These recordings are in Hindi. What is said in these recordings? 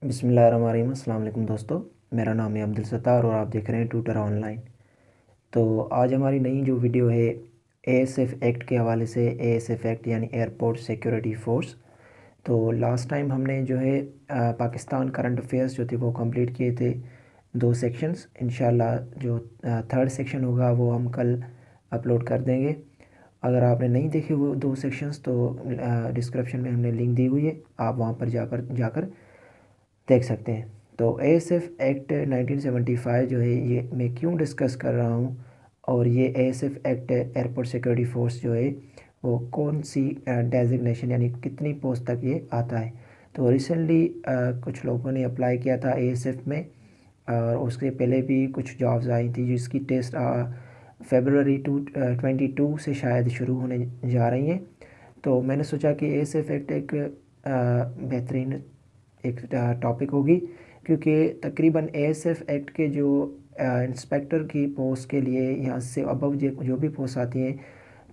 बिस्मिल्लाहिर्रहमानिर्रहीम। अस्सलाम वालेकुम दोस्तों, मेरा नाम है अब्दुल सत्तार और आप देख रहे हैं ट्यूटर ऑनलाइन। तो आज हमारी नई जो वीडियो है एएसएफ एक्ट के हवाले से। एएसएफ एक्ट यानी एयरपोर्ट सिक्योरिटी फोर्स। तो लास्ट टाइम हमने जो है पाकिस्तान करंट अफेयर्स जो थे वो कंप्लीट किए थे, 2 सेक्शंस। इंशाल्लाह जो थर्ड सेक्शन होगा वो हम कल अपलोड कर देंगे। अगर आपने नहीं देखे वो 2 सेक्शंस तो डिस्क्रिप्शन में हमने लिंक दी हुई है, आप वहाँ पर जाकर देख सकते हैं। तो एएसएफ एक्ट 1975 जो है ये मैं क्यों डिस्कस कर रहा हूँ, और ये ASF act airport security force जो है वो कौन सी डेजिग्नेशन यानी कितनी पोस्ट तक ये आता है। तो रिसेंटली कुछ लोगों ने अप्लाई किया था एएसएफ में, और उसके पहले भी कुछ जॉब्स आई थी जिसकी टेस्ट फेबररी 22 से शायद शुरू होने जा रही हैं। तो मैंने सोचा कि एएसएफ एक्ट एक बेहतरीन एक टॉपिक होगी, क्योंकि तकरीबन एएसएफ एक्ट के जो इंस्पेक्टर की पोस्ट के लिए यहाँ से अबव जो भी पोस्ट आती हैं,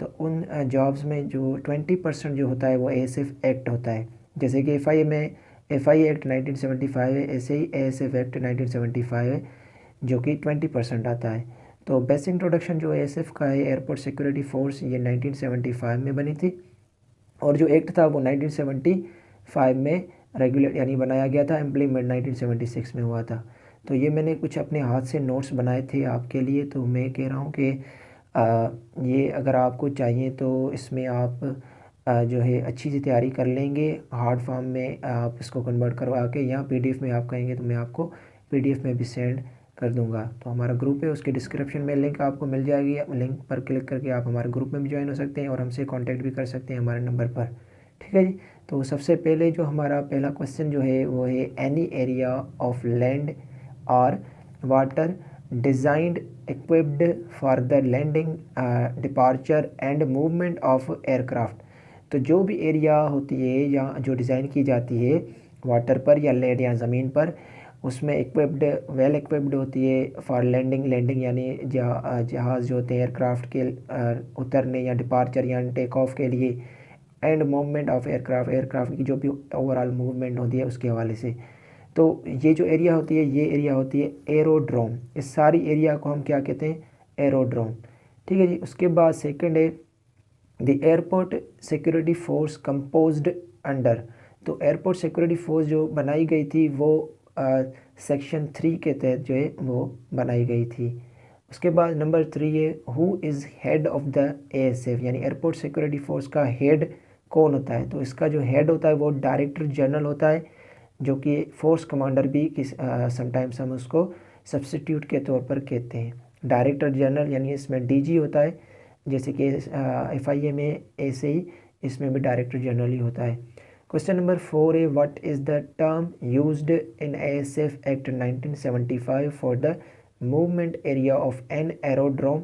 तो उन जॉब्स में जो 20% जो होता है वो एएसएफ एक्ट होता है। जैसे कि एफआईए में एफआईए एक्ट 1975 है, ऐसे ही एएसएफ एक्ट 1975 है जो कि 20% आता है। तो बेसिक इंट्रोडक्शन जो एएसएफ का है, एयरपोर्ट सिक्योरिटी फोर्स, ये 1975 में बनी थी, और जो एक्ट था वो 1975 में रेगुलेट यानी बनाया गया था। इम्प्लीमेंट 1976 में हुआ था। तो ये मैंने कुछ अपने हाथ से नोट्स बनाए थे आपके लिए। तो मैं कह रहा हूँ कि ये अगर आपको चाहिए तो इसमें आप जो है अच्छी सी तैयारी कर लेंगे। हार्ड फॉर्म में आप इसको कन्वर्ट करवा के, या पीडीएफ में आप कहेंगे तो मैं आपको पीडीएफ में भी सेंड कर दूंगा। तो हमारा ग्रुप है, उसके डिस्क्रिप्शन में लिंक आपको मिल जाएगी। लिंक पर क्लिक करके आप हमारे ग्रुप में भी ज्वाइन हो सकते हैं और हमसे कांटेक्ट भी कर सकते हैं हमारे नंबर पर। ठीक है जी। तो सबसे पहले जो हमारा पहला क्वेश्चन जो है वो है एनी एरिया ऑफ लैंड और water designed equipped for the landing departure and movement of aircraft. तो जो भी एरिया होती है या जो डिज़ाइन की जाती है वाटर पर या लैंड या ज़मीन पर, उसमें इक्विप्ड वेल इक्विप्ड होती है फॉर लैंडिंग। लैंडिंग यानी जहाज़ जो होते हैं एयरक्राफ्ट के उतरने या डिपार्चर या टेक ऑफ के लिए, and movement of aircraft, aircraft की जो भी ओवरऑल मूवमेंट होती है उसके हवाले से। तो ये जो एरिया होती है ये एरिया होती है एरोड्रोम। इस सारी एरिया को हम क्या कहते हैं? एरोड्रोम। ठीक है जी। उसके बाद सेकंड है the airport security force composed under. तो एयरपोर्ट सिक्योरिटी फोर्स जो बनाई गई थी वो सेक्शन 3 के तहत जो है वो बनाई गई थी। उसके बाद नंबर 3 है who is head of the ASF, यानी एयरपोर्ट सिक्योरिटी फोर्स का हेड कौन होता है। तो इसका जो हेड होता है वो डायरेक्टर जनरल होता है, जो कि फोर्स कमांडर भी समटाइम्स हम उसको सब्स्टिट्यूट के तौर पर कहते हैं। डायरेक्टर जनरल यानी इसमें डीजी होता है, जैसे कि एफआईए में, ऐसे ही इसमें भी डायरेक्टर जनरल ही होता है। क्वेश्चन नंबर 4 है what is the term used in ASF act 1975 for the movement area of an aerodrome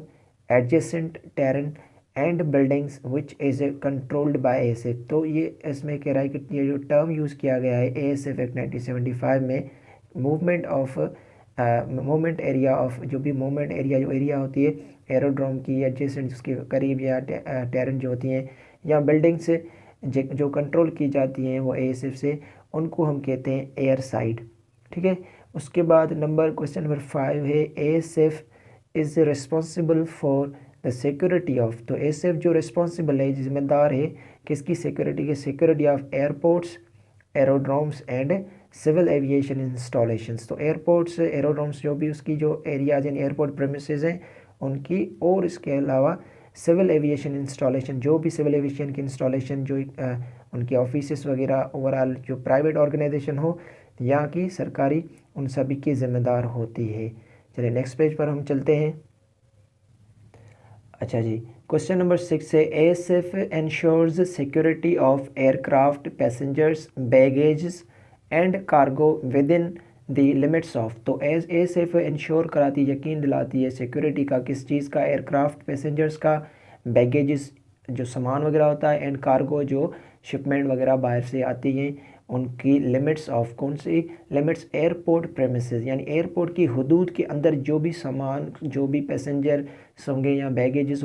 adjacent terrain and buildings which is controlled by ASF. तो ये इसमें कह रहा है कि ये जो टर्म यूज़ किया गया है एएसएफ एक्ट 1975 में, movement of movement area of, जो भी मूवमेंट एरिया जो एरिया होती है एरोड्रोम की एडजेसेंट उसके करीब, या टेरेन जो होती हैं, या बिल्डिंग्स जो कंट्रोल की जाती हैं वो एएसएफ से, उनको हम कहते हैं एयर साइड। ठीक है। उसके बाद क्वेश्चन नंबर 5 है ASF is responsible for the security of. तो एएसएफ जो रिस्पॉन्सिबल है, जिम्मेदार है किसकी सिक्योरिटी की? Security of airports, aerodromes and civil aviation installations. तो एयरपोर्ट्स, एरोड्रोम्स जो भी उसकी जो एरियाज यानी एयरपोर्ट प्रेमिसेस हैं उनकी, और इसके अलावा सिविल एविएशन इंस्टॉलेशन, जो भी सिविल एविएशन की इंस्टॉलेशन जो उनके ऑफिसेस वगैरह, ओवरऑल जो प्राइवेट ऑर्गेनाइजेशन हो या कि सरकारी, उन सभी की जिम्मेदार होती है। चलिए नेक्स्ट पेज पर हम चलते हैं। अच्छा जी। क्वेश्चन नंबर 6 है ASF ensures security of aircraft passengers baggage and cargo with in the limits of. तो एएसएफ इंश्योर कराती, यकीन दिलाती है सिक्योरिटी का, किस चीज़ का? एयरक्राफ्ट पैसेंजर्स का, बैगेजेस जो सामान वगैरह होता है, एंड कार्गो जो शिपमेंट वगैरह बाहर से आती हैं, उनकी लिमिट्स ऑफ। कौन सी लिमिट्स? एयरपोर्ट प्रेमिसेस, यानी एयरपोर्ट की हदूद के अंदर जो भी सामान, जो भी पैसेंजर होंगे या बैगेजेस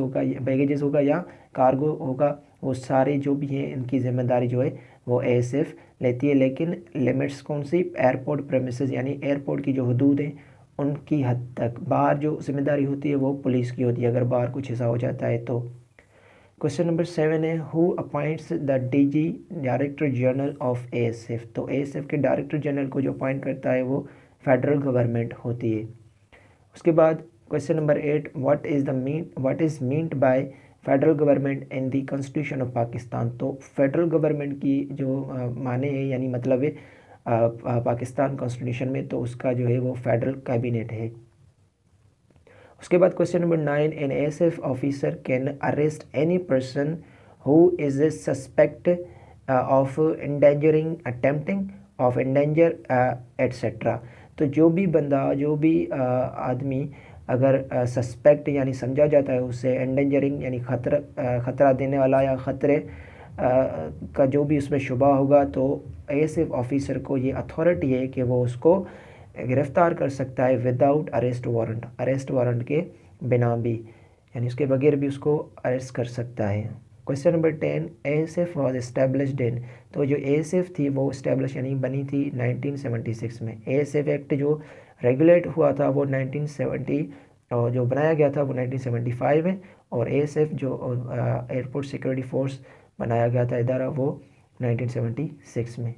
होगा या कार्गो होगा, वो सारे जो भी हैं इनकी ज़िम्मेदारी जो है वो एएसएफ लेती है। लेकिन लिमिट्स कौन सी, एयरपोर्ट प्रेमिसेस यानी एयरपोर्ट की जो हदूद हैं उनकी हद तक। बाहर जो जिम्मेदारी होती है वो पुलिस की होती है अगर बाहर कुछ ऐसा हो जाता है तो। क्वेश्चन नंबर 7 है, who appoints the DG director general of ASF. तो एएसएफ के डायरेक्टर जनरल को जो अपॉइंट करता है वो फेडरल गवर्नमेंट होती है। उसके बाद question number 8, what is meant by federal government in the constitution of Pakistan. तो फेडरल गवर्नमेंट की जो माने है यानी मतलब है पाकिस्तान कॉन्स्टिट्यूशन में, तो उसका जो है वो फेडरल कैबिनेट है। उसके बाद question number 9, an ASF officer can arrest any person who is suspect of endangering, attempting of endanger etcetera. तो जो भी बंदा, जो भी आदमी अगर सस्पेक्ट यानी समझा जाता है उससे एंडेंजरिंग यानी ख़तरा देने वाला या ख़तरे का जो भी उसमें शुबा होगा, तो एएसएफ ऑफिसर को ये अथॉरिटी है कि वो उसको गिरफ़्तार कर सकता है विदाउट अरेस्ट वारंट के बिना भी, यानी उसके बगैर भी उसको अरेस्ट कर सकता है। Question number 10, ASF was established in. तो जो एएसएफ थी वो इस्टेब्लिश यानी बनी थी 1976 में। एएसएफ एक्ट जो रेगुलेट हुआ था वो 1970 और जो बनाया गया था वो 1975 में, और एएसएफ जो एयरपोर्ट सिक्योरिटी फोर्स बनाया गया था इदारा वो 1976 में।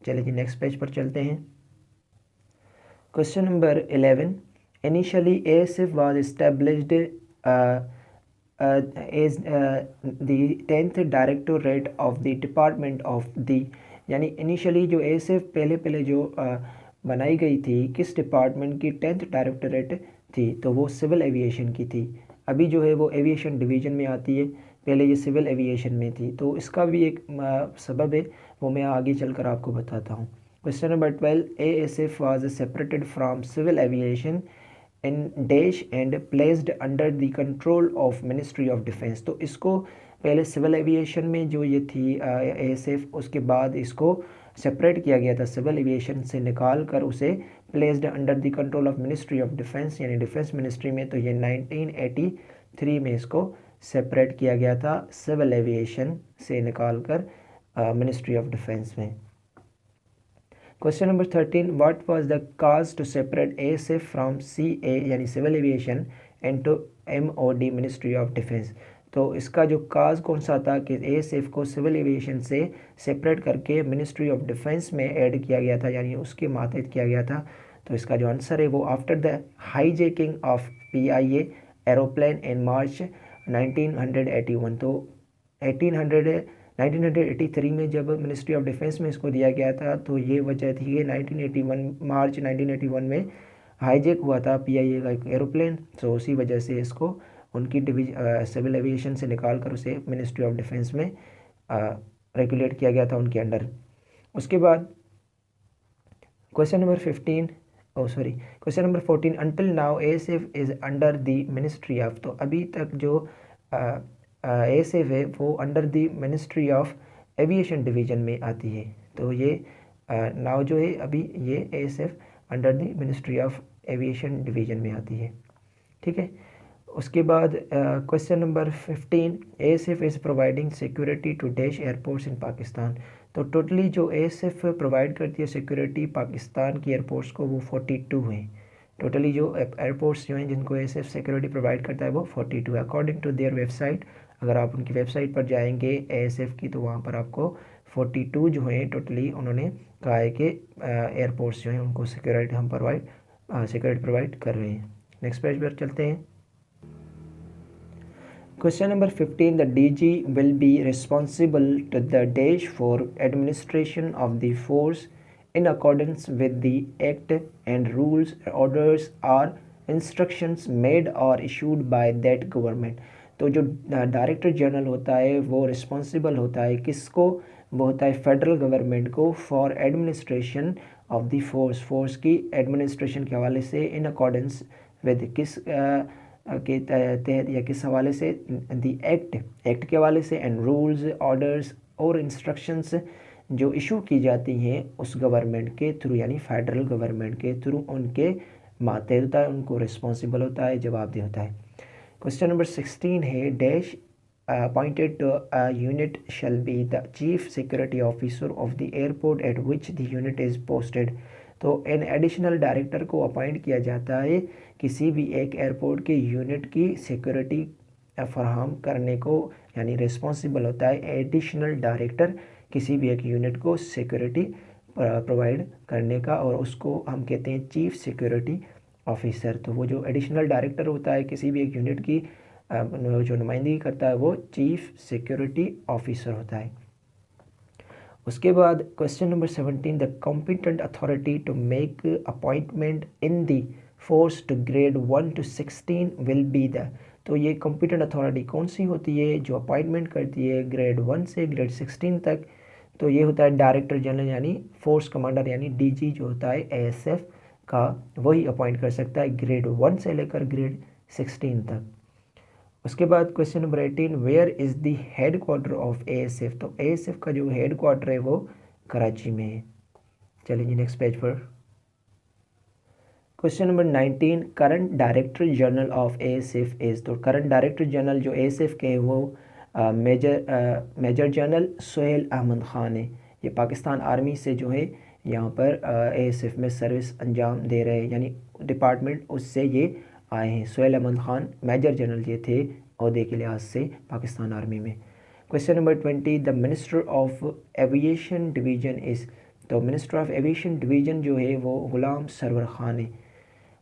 चलिए जी नेक्स्ट पेज पर चलते हैं। Question number 11, initially ASF was established as the 10th directorate of the department of the, यानी इनिशियली जो एएसएफ पहले जो बनाई गई थी किस डिपार्टमेंट की 10th डायरेक्टोरेट थी, तो वो सिविल एविएशन की थी। अभी जो है वो एविएशन डिवीज़न में आती है, पहले ये सिविल एविएशन में थी। तो इसका भी एक सबब है, वो मैं आगे चलकर आपको बताता हूँ। Question number 12, ASF was separated from civil aviation in Daesh and placed under the control of Ministry of Defense। तो इसको पहले सिविल एविएशन में जो ये थी ASF, उसके बाद इसको सेपरेट किया गया था सिविल एविएशन से निकाल कर उसे placed under the control of ministry of defence यानी डिफेंस मिनिस्ट्री में। तो ये 1983 में इसको सेपरेट किया गया था सिविल एविएशन से निकाल कर मिनिस्ट्री ऑफ डिफेंस में। Question number 13, what was the cause to separate ASF from CA यानी civil aviation and to MOD ministry of defence. तो इसका जो काज कौन सा था कि एएसएफ को सिविल एविएशन से सेपरेट करके मिनिस्ट्री ऑफ डिफेंस में ऐड किया गया था यानी उसके मातहत किया गया था। तो इसका जो आंसर है वो after the hijacking of PIA aeroplane in March 1981। तो 1983 में जब मिनिस्ट्री ऑफ डिफेंस में इसको दिया गया था, तो ये वजह थी कि 1981 मार्च 1981 में हाईजैक हुआ था पीआईए का एक एरोप्लेन। तो उसी वजह से इसको उनकी सिविल एविएशन से निकाल कर उसे मिनिस्ट्री ऑफ डिफेंस में रेगुलेट किया गया था उनके अंडर। उसके बाद question number 14, until now ASF is under the ministry of. तो अभी तक जो एएसएफ है वो under the ministry of aviation division में आती है। तो ये नाउ जो है अभी ये ASF under the ministry of aviation division में आती है, ठीक है। उसके बाद question number 15, ASF is providing security to dash airports in Pakistan. तो टोटली जो एएसएफ प्रोवाइड करती है सिक्योरिटी पाकिस्तान की एयरपोर्ट्स को वो 42 हैं। टोटली जो एयरपोर्ट्स जो हैं जिनको एएसएफ सिक्योरिटी प्रोवाइड करता है वो 42 है अकॉर्डिंग टू देयर वेबसाइट। अगर आप उनकी वेबसाइट पर जाएंगे एएसएफ की, तो वहाँ पर आपको 42 जो हैं टोटली उन्होंने कहा है कि एयरपोर्ट्स जो हैं उनको सिक्योरिटी हम प्रोवाइड कर रहे हैं। नेक्स्ट पेज पर चलते हैं। Question number 15, the DG will be responsible to the dash for administration of the force in accordance with the act and rules, orders or instructions made or issued by that government। तो जो डायरेक्टर जनरल होता है वो रिस्पॉन्सिबल होता है किसको, वो होता है फेडरल गवर्नमेंट को for administration of the force की एडमिनिस्ट्रेशन के हवाले से इन अकॉर्डेंस विद किस के तहत या किस हवाले से, द एक्ट के हवाले से, एंड रूल्स ऑर्डर्स और इंस्ट्रक्शंस जो इशू की जाती हैं उस गवर्नमेंट के थ्रू यानी फेडरल गवर्नमेंट के थ्रू उनके मातहत होता है, उनको रिस्पॉन्सिबल होता है, जवाबदेह होता है। क्वेश्चन नंबर 16 है, dash appointed to a unit shall be the chief security officer of the airport at which the unit is posted। तो इन एडिशनल डायरेक्टर को अपॉइंट किया जाता है किसी भी एक एयरपोर्ट के यूनिट की सिक्योरिटी फराहम करने को, यानी रिस्पॉन्सिबल होता है एडिशनल डायरेक्टर किसी भी एक यूनिट को सिक्योरिटी प्रोवाइड करने का, और उसको हम कहते हैं चीफ सिक्योरिटी ऑफिसर। तो वो जो एडिशनल डायरेक्टर होता है किसी भी एक यूनिट की जो नुमाइंदगी करता है वो चीफ सिक्योरिटी ऑफिसर होता है। उसके बाद question number 17, the competent authority to make appointment in the force to grade 1 to 16 will be the. तो ये कॉम्पिटेंट अथॉरिटी कौन सी होती है जो अपॉइंटमेंट करती है ग्रेड 1 से ग्रेड 16 तक? तो ये होता है डायरेक्टर जनरल यानी फोर्स कमांडर यानी डीजी जो होता है एएसएफ का, वही अपॉइंट कर सकता है ग्रेड 1 से लेकर ग्रेड 16 तक। उसके बाद question number 18, where is the head quarter of ASF? तो एएसएफ का जो हेड क्वार्टर है वो कराची में है। चलिए जी नेक्स्ट पेज पर। Question number 19, current director general of ASF is. तो करंट डायरेक्टर जनरल जो एएसएफ के है वो मेजर जनरल सोहेल अहमद ख़ान है। ये पाकिस्तान आर्मी से जो है यहाँ पर एएसएफ में सर्विस अंजाम दे रहे हैं, यानी डिपार्टमेंट उससे ये आए हैं। सोहेल अहमद ख़ान मेजर जनरल ये थे ओहदे के लिहाज से पाकिस्तान आर्मी में। Question number 20, the minister of aviation division is. तो मिनिस्टर ऑफ एविएशन डिवीज़न जो है वो गुलाम सरवर ख़ान है।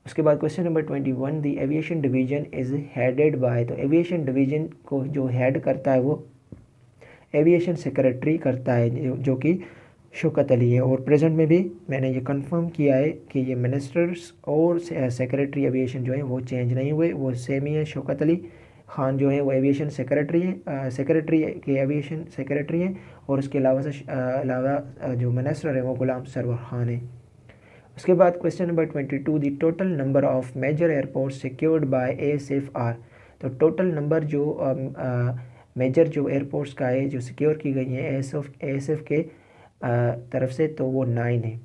उसके बाद question number 21, the aviation division is headed by. तो एविएशन डिवीज़न को जो हेड करता है वो एविएशन सेक्रेटरी करता है जो कि शौकत अली है। और प्रेजेंट में भी मैंने ये कंफर्म किया है कि ये मिनिस्टर्स और सेक्रेटरी एविएशन जो है वो चेंज नहीं हुए, वो सेम ही है। शौकत अली ख़ान जो है वो एविएशन सेक्रेटरी हैं, सेक्रेटरी के एविएशन सेक्रेटरी हैं, और उसके अलावा जो मिनिस्टर है वो गुलाम सरवर ख़ान है। उसके बाद question number 22, the total number of major airport secured by ASF are. तो टोटल नंबर जो मेजर जो एयरपोर्ट्स का है जो सिक्योर की गई हैं एएसएफ के तरफ से, तो वो 9 है।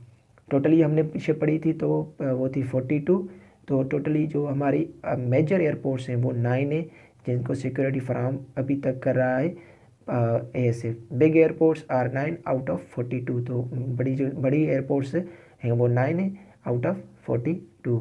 टोटली हमने पीछे पढ़ी थी तो वो थी 42। तो टोटली जो हमारी मेजर एयरपोर्ट्स हैं वो 9 है जिनको सिक्योरिटी फराहम अभी तक कर रहा है ASF. Big airports are 9 out of 42। तो बड़ी एयरपोर्ट्स हैं वो 9 है आउट ऑफ 42।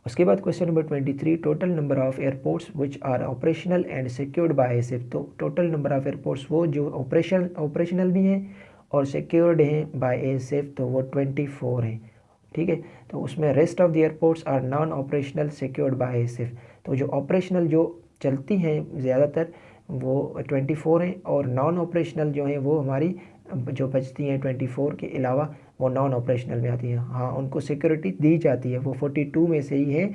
उसके बाद question number 23, total number of airports which are operational and secured by ASF. तो टोटल नंबर ऑफ एयरपोर्ट्स वो जो ऑपरेशनल भी हैं और सिक्योर्ड हैं बाय एएसएफ, तो वो 24 हैं। ठीक है, तो उसमें rest of the airports are non operational secured by ASF. तो जो ऑपरेशनल जो चलती हैं ज़्यादातर वो 24 हैं, और नॉन ऑपरेशनल जो हैं वो हमारी जो बचती हैं 24 के अलावा वो नॉन ऑपरेशनल में आती हैं। हाँ, उनको सिक्योरिटी दी जाती है, वो 42 में से ही है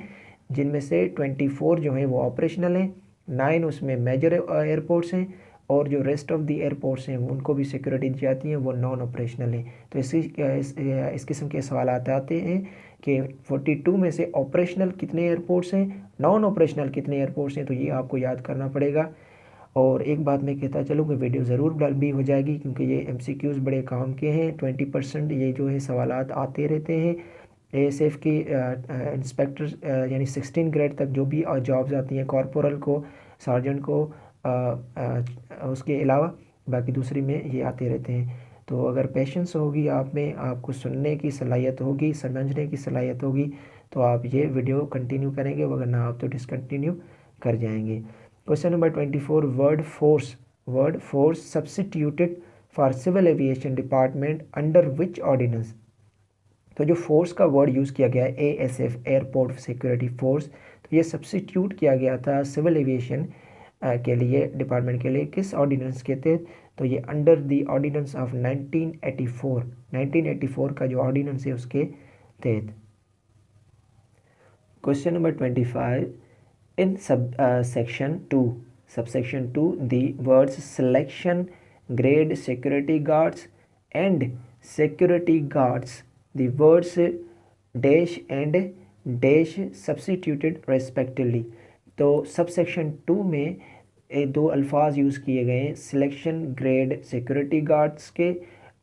जिनमें से 24 जो हैं वो ऑपरेशनल हैं, 9 उसमें मेजर एयरपोर्ट्स हैं, और जो रेस्ट ऑफ द एयरपोर्ट्स हैं उनको भी सिक्योरिटी दी जाती है, वो नॉन ऑपरेशनल हैं। तो इस किस्म के सवाल आते हैं कि 42 में से ऑपरेशनल कितने एयरपोर्ट्स हैं, नॉन ऑपरेशनल कितने एयरपोर्ट्स हैं, तो ये आपको याद करना पड़ेगा। और एक बात मैं कहता चलूँ कि वीडियो ज़रूर भी हो जाएगी क्योंकि ये एमसीक्यूज़ बड़े काम के हैं। 20% ये जो है सवालात आते रहते हैं। एएसएफ की इंस्पेक्टर यानी 16 ग्रेड तक जो भी जॉब्स आती हैं, कॉर्पोरल को, सार्जेंट को, उसके अलावा बाकी दूसरी में ये आते रहते हैं। तो अगर पेशेंस होगी आप में, आपको सुनने की सलाहियत होगी, समझने की सलाहियत होगी, तो आप ये वीडियो कंटिन्यू करेंगे, वरना आप तो डिसकंटिन्यू कर जाएंगे। Question number 24, word force substituted for civil aviation department under which ordinance. तो जो फोर्स का वर्ड यूज़ किया गया है एएसएफ एयरपोर्ट सिक्योरिटी फोर्स, तो ये सब्सिट्यूट किया गया था सिविल एविएशन के लिए, डिपार्टमेंट के लिए, किस ऑर्डिनेंस के तहत? तो ये अंडर द ऑर्डिनेंस ऑफ 1984 का जो ऑर्डिनेंस है उसके तहत। Question number 25, in subsection 2 the words selection, grade, security guards and security guards, the words dash and dash substituted respectively। तो सबसेक्शन 2 में दो अल्फाज यूज़ किए गए हैं, सिलेक्शन, ग्रेड, सिक्योरिटी गार्ड्स के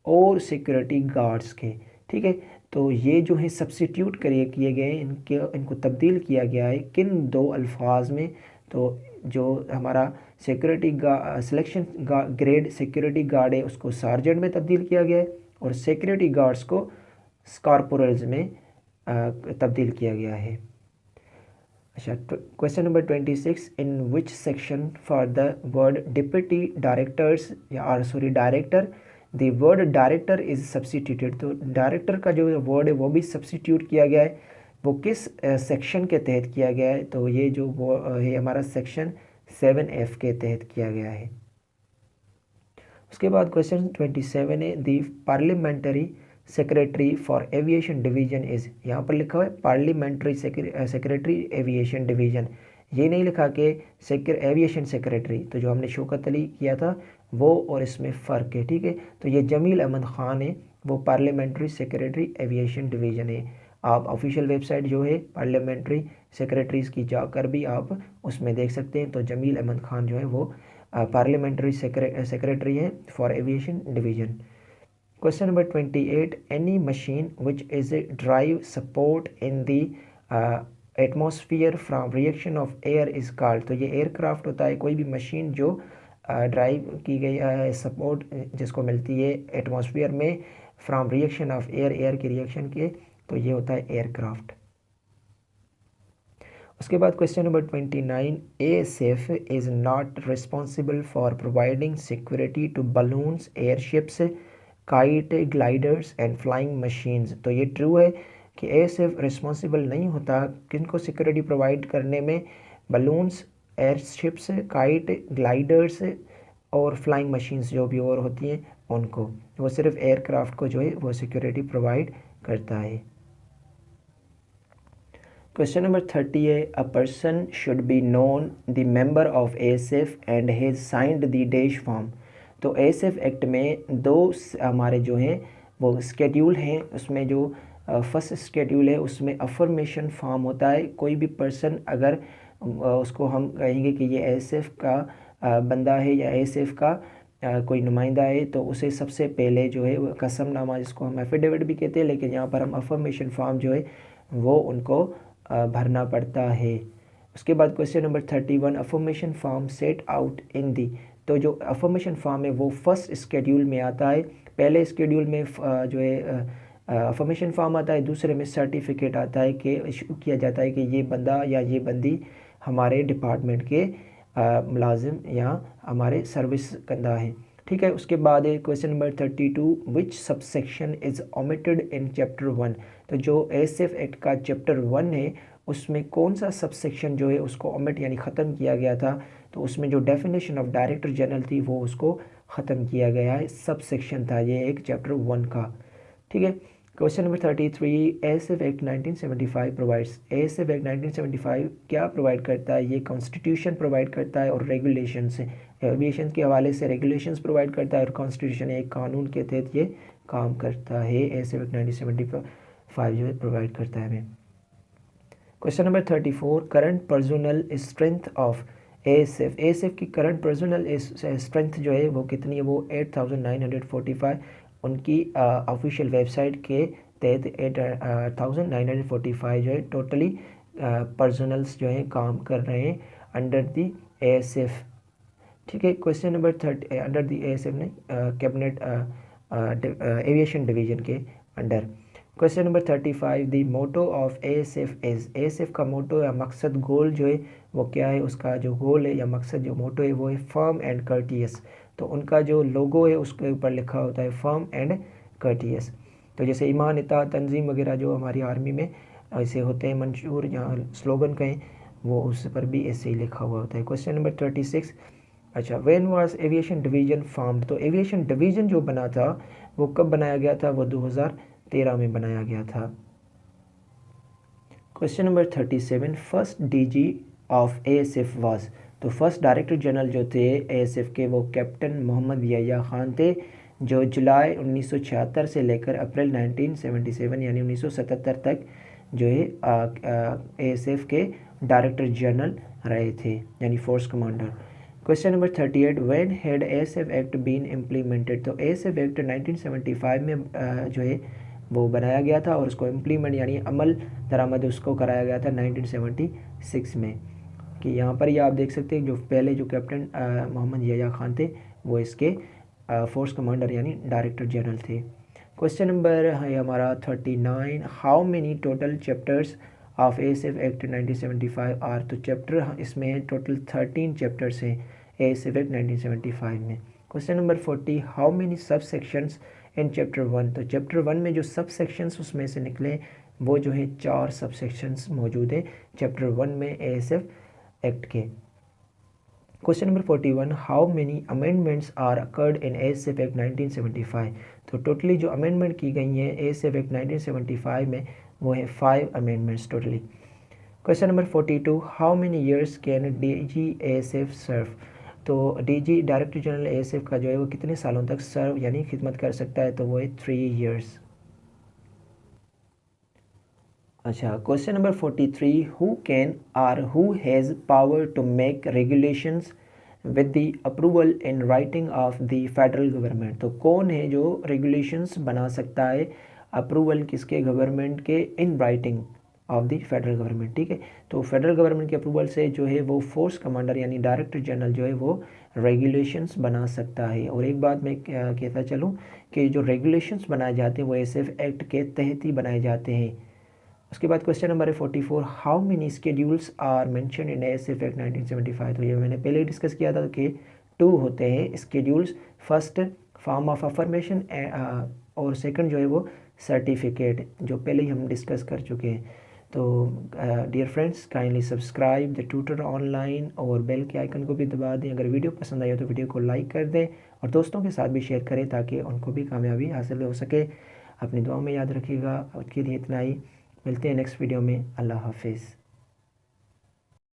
और सिक्योरिटी गार्ड्स के। ठीक है, तो ये जो है सब्सिट्यूट किए गए इनको तब्दील किया गया है किन दो अल्फाज में? तो जो हमारा security selection grade security guard है उसको सार्जेंट में तब्दील किया गया है, और सिक्योरिटी गार्ड्स को कॉर्पोरल्स में तब्दील किया गया है। अच्छा, question number 26, in which section for the word deputy directors director the word director is substituted. तो डायरेक्टर का जो वर्ड है वो भी सब्सिट्यूट किया गया है, वो किस सेक्शन के तहत किया गया है? तो ये जो वो है हमारा सेक्शन 7F के तहत किया गया है। उसके बाद क्वेश्चन 27 है, the parliamentary secretary for aviation division is, यहाँ पर लिखा हुआ है पार्लियामेंट्री सेक्रेटरी एविएशन डिवीजन, ये नहीं लिखा कि एविएशन सेक्रेटरी। तो जो हमने शौकत अली किया था वो और इसमें फ़र्क है, ठीक है। तो ये जमील अहमद ख़ान है, वो पार्लियामेंट्री सेक्रेटरी एविएशन डिवीज़न है। आप ऑफिशियल वेबसाइट जो है पार्लियामेंट्री सेक्रेटरीज़ की जाकर भी आप उसमें देख सकते हैं। तो जमील अहमद ख़ान जो है वो पार्लियामेंट्री सेक्रेटरी है for aviation division. Question number 28, any machine which is a drive support in the atmosphere from reaction of air is called। तो ये एयरक्राफ्ट होता है, कोई भी मशीन जो ड्राइव की गई सपोर्ट जिसको मिलती है एटमॉस्फेयर में फ्रॉम रिएक्शन ऑफ एयर के रिएक्शन के, तो ये होता है एयरक्राफ्ट। उसके बाद question number 29, ASF is not responsible for providing security to balloons, airships, kite, gliders and flying machines. तो ये ट्रू है कि ASF रिस्पॉन्सिबल नहीं होता किनको सिक्योरिटी प्रोवाइड करने में, बलून्स, एयरशिप्स, काइट, ग्लाइडर्स और फ्लाइंग मशीन्स जो भी और होती हैं उनको, वो सिर्फ एयरक्राफ्ट को जो है वो सिक्योरिटी प्रोवाइड करता है। क्वेश्चन नंबर 30 है, a person should be known the member of ASF and has signed the dash form. तो ASF एक्ट में दो हमारे जो हैं वो स्केड्यूल हैं, उसमें जो फर्स्ट स्केड्यूल है उसमें अफर्मेशन फॉर्म होता है। कोई भी पर्सन अगर उसको हम कहेंगे कि ये ASF का बंदा है या ASF का कोई नुमाइंदा है, तो उसे सबसे पहले जो है वो कसमनामा, जिसको हम एफिडेविट भी कहते हैं, लेकिन यहाँ पर हम अफर्मेशन फॉर्म जो है वो उनको भरना पड़ता है। उसके बाद question number 31, affirmation form set out in the. तो जो अफर्मेशन फॉर्म है वो फर्स्ट स्केड्यूल में आता है, पहले स्केड्यूल में जो है अफर्मेशन फॉर्म आता है, दूसरे में सर्टिफिकेट आता है कि इशू किया जाता है कि ये बंदा या ये बंदी हमारे डिपार्टमेंट के मुलाजिम या हमारे सर्विस करता है, ठीक है। उसके बाद है question number 32, which subsection is omitted in chapter 1। तो जो ASF एक्ट का चैप्टर 1 है उसमें कौन सा सबसेक्शन जो है उसको ओमिट यानी ख़त्म किया गया था? तो उसमें जो डेफिनेशन ऑफ डायरेक्टर जनरल थी वो उसको ख़त्म किया गया है, सबसेक्शन था ये एक चैप्टर 1 का, ठीक है। Question number 33, ASF act 1975 provides. ASF act 1975 क्या प्रोवाइड करता है? ये कॉन्स्टिट्यूशन प्रोवाइड करता है और रेगुलेशन से, एविएशन के हवाले से रेगुलेशंस प्रोवाइड करता है और कॉन्स्टिट्यूशन एक कानून के तहत ये काम करता है। ASF एक्ट 1975 जो है प्रोवाइड करता है हमें। Question number 34, current personal strength of ASF। ASF की करंट पर्सनल स्ट्रेंथ जो है वो कितनी है? वो 8945, उनकी ऑफिशियल वेबसाइट के तहत 8945 जो है टोटली पर्सनल्स जो हैं काम कर रहे हैं अंडर द ASF, ठीक है। Question number 30, under the ASF नहीं, कैबिनेट एविएशन डिवीज़न के अंडर। Question number 35, the motto of ASF is. ASF का मोटो या मकसद, गोल जो है वो क्या है? उसका जो गोल है या मकसद जो मोटो है वो है फर्म एंड कर्टियस। तो उनका जो लोगो है उसके ऊपर लिखा होता है फर्म एंड कर्टियस। तो जैसे ईमान, इत्तेहाद, तंजीम वगैरह जो हमारी आर्मी में ऐसे होते हैं मंशूर या स्लोगन कहें, वो उस पर भी ऐसे ही लिखा हुआ होता है। क्वेश्चन नंबर 36, अच्छा, when was aviation division formed. तो एविएशन डिवीज़न जो बना था वो कब बनाया गया था? वो 2013 में बनाया गया था। Question number 37, first DG of ASF was. तो फर्स्ट डायरेक्टर जनरल जो थे ASF के वो कैप्टन मोहम्मद याह्या खान थे, जो जुलाई 1976 से लेकर अप्रैल 1977 यानी 1977 तक जो है ASF के डायरेक्टर जनरल रहे थे यानी force commander. Question number 38, when had ASF act been implemented. तो ASF एक्ट 1975 में जो है वो बनाया गया था और उसको इम्प्लीमेंट यानी अमल दरामद उसको कराया गया था 1976 में। कि यहाँ पर ही आप देख सकते हैं जो पहले जो कैप्टन मोहम्मद यहया खान थे वो इसके फोर्स कमांडर यानी डायरेक्टर जनरल थे। क्वेश्चन नंबर है हमारा 39, how many total chapters of ASF act 1975 are. तो चैप्टर इसमें टोटल 13 चैप्टर्स हैं ASF एक्ट 1975 में। Question number 40, how many sub sections in chapter 1। तो चैप्टर 1 में जो सब सेक्शंस उसमें से निकले वो जो है 4 सब सेक्शंस मौजूद हैं चैप्टर 1 में ASF एक्ट के। Question number 41, how many amendments are occurred in ASF act 1975। तो टोटली जो अमेंडमेंट की गई हैं ASF एक्ट 1975 में वो है 5 amendments totally. Question number 42, how many years can DG ASF सर्व। तो DG डायरेक्टर जनरल ASF का जो है वो कितने सालों तक सर्व यानी खिदमत कर सकता है, तो वो है 3 ईयर्स। अच्छा, question number 43, who can are who has power to make regulations with the approval in writing of the federal government. तो कौन है जो रेगुलेशंस बना सकता है, अप्रूवल किसके, गवर्नमेंट के, इन writing of the federal government. ठीक है, तो फेडरल गवर्नमेंट के अप्रूवल से जो है वो फोर्स कमांडर यानी डायरेक्टर जनरल जो है वो रेगुलेशंस बना सकता है। और एक बात मैं कहता चलूँ कि जो रेगुलेशंस बनाए जाते हैं वो ASF एक्ट के तहत ही बनाए जाते हैं। उसके बाद क्वेश्चन नंबर है 44, how many schedules are mention in ASF act 1975। तो ये मैंने पहले ही डिस्कस किया था कि 2 होते हैं schedules, first form of affirmation और सेकंड जो है वो सर्टिफिकेट, जो पहले ही हम डिस्कस कर चुके हैं। तो dear friends, kindly subscribe the tutor online और बेल के आइकन को भी दबा दें। अगर वीडियो पसंद आई हो तो वीडियो को लाइक कर दें और दोस्तों के साथ भी शेयर करें ताकि उनको भी कामयाबी हासिल हो सके। अपनी दुआ में याद रखिएगा। आज के लिए इतना ही, मिलते हैं नेक्स्ट वीडियो में। अल्लाह हाफिज़।